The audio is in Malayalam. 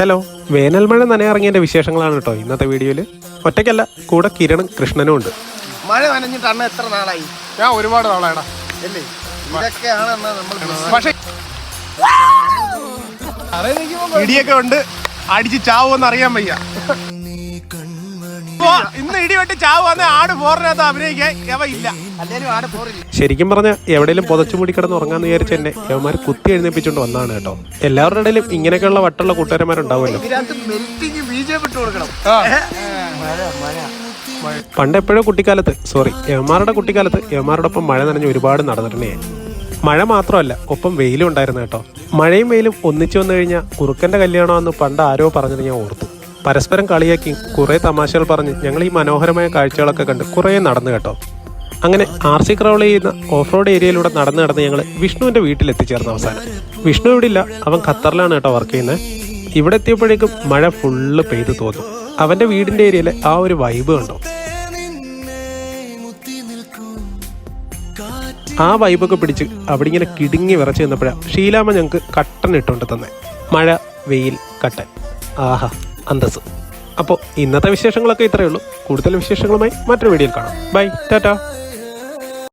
ഹലോ, വേനൽ മഴ നനയിറങ്ങിയതിന്റെ വിശേഷങ്ങളാണ് കേട്ടോ ഇന്നത്തെ വീഡിയോയിൽ. ഒറ്റയ്ക്കല്ല, കൂടെ കിരണും കൃഷ്ണനും ഉണ്ട്. മഴ നനഞ്ഞിട്ട് അണ്ണ എത്ര നാളായി? ഞാൻ ഒരുപാട് നാളായിടാ. അല്ലേ, ഇതൊക്കെയാണ് നമ്മൾ. പക്ഷേ ഇടിയൊക്കെ ഉണ്ട്, അടിച്ച് ചാവുമെന്ന് അറിയാൻ വയ്യ. ഇന്ന് ഇടി വെട്ടി ചാവ് വന്ന ആട് ഫോറിനകത്ത് അഭിനയിക്കാൻ ഇല്ല. ശരിക്കും പറഞ്ഞാൽ എവിടെയെങ്കിലും പുതച്ചു മൂടി കിടന്ന് ഉറങ്ങാന്ന് വിചാരിച്ച എന്നെ യവന്മാർ കുത്തി എഴുന്നേപ്പിച്ചുകൊണ്ട് വന്നതാണ് കേട്ടോ. എല്ലാവരുടെ ഇടയിലും ഇങ്ങനെയൊക്കെയുള്ള വട്ടുള്ള കൂട്ടുകാരന്മാരുണ്ടാവുമല്ലോ. പണ്ട് എപ്പോഴോ കുട്ടിക്കാലത്ത്, യവന്മാരുടെ കുട്ടിക്കാലത്ത് യവന്മാരോടൊപ്പം മഴ നനഞ്ഞ് ഒരുപാട് നടന്നിട്ടുണ്ടേ. മഴ മാത്രമല്ല, ഒപ്പം വെയിലും ഉണ്ടായിരുന്നു കേട്ടോ. മഴയും വെയിലും ഒന്നിച്ചു വന്നു കഴിഞ്ഞാൽ കുറുക്കൻ്റെ കല്യാണമെന്ന് പണ്ട് ആരോ പറഞ്ഞത് ഞാൻ ഓർത്തു. പരസ്പരം കളിയാക്കി കുറേ തമാശകൾ പറഞ്ഞ് ഞങ്ങൾ ഈ മനോഹരമായ കാഴ്ചകളൊക്കെ കണ്ട് കുറേ നടന്നു കേട്ടോ. അങ്ങനെ RC ക്രൗൾ ചെയ്യുന്ന ഓഫ് റോഡ് ഏരിയയിലൂടെ നടന്ന് ഞങ്ങൾ വിഷ്ണുവിൻ്റെ വീട്ടിലെത്തിച്ചേർന്ന അവസാനം. വിഷ്ണു ഇവിടെ ഇല്ല, അവൻ ഖത്തറിലാണ് കേട്ടോ വർക്ക് ചെയ്യുന്നത്. ഇവിടെ എത്തിയപ്പോഴേക്കും മഴ ഫുള്ള് പെയ്ത് തോന്നും. അവൻ്റെ വീടിൻ്റെ ഏരിയയിലെ ആ ഒരു വൈബ് കണ്ടോ. ആ വൈബൊക്കെ പിടിച്ച് അവിടെ ഇങ്ങനെ കിടുങ്ങി വിറച്ച് നിന്നപ്പോഴാണ് ഷീലാമ്മ ഞങ്ങൾക്ക് കട്ടൻ ഇട്ടുകൊണ്ട് തന്നെ. മഴ, വെയിൽ, കട്ടൻ, ആഹാ അന്തസ്. അപ്പോൾ ഇന്നത്തെ വിശേഷങ്ങളൊക്കെ ഇത്രയേ ഉള്ളൂ. കൂടുതൽ വിശേഷങ്ങളുമായി മറ്റൊരു വീഡിയോയിൽ കാണാം. ബൈ, ടാറ്റാ.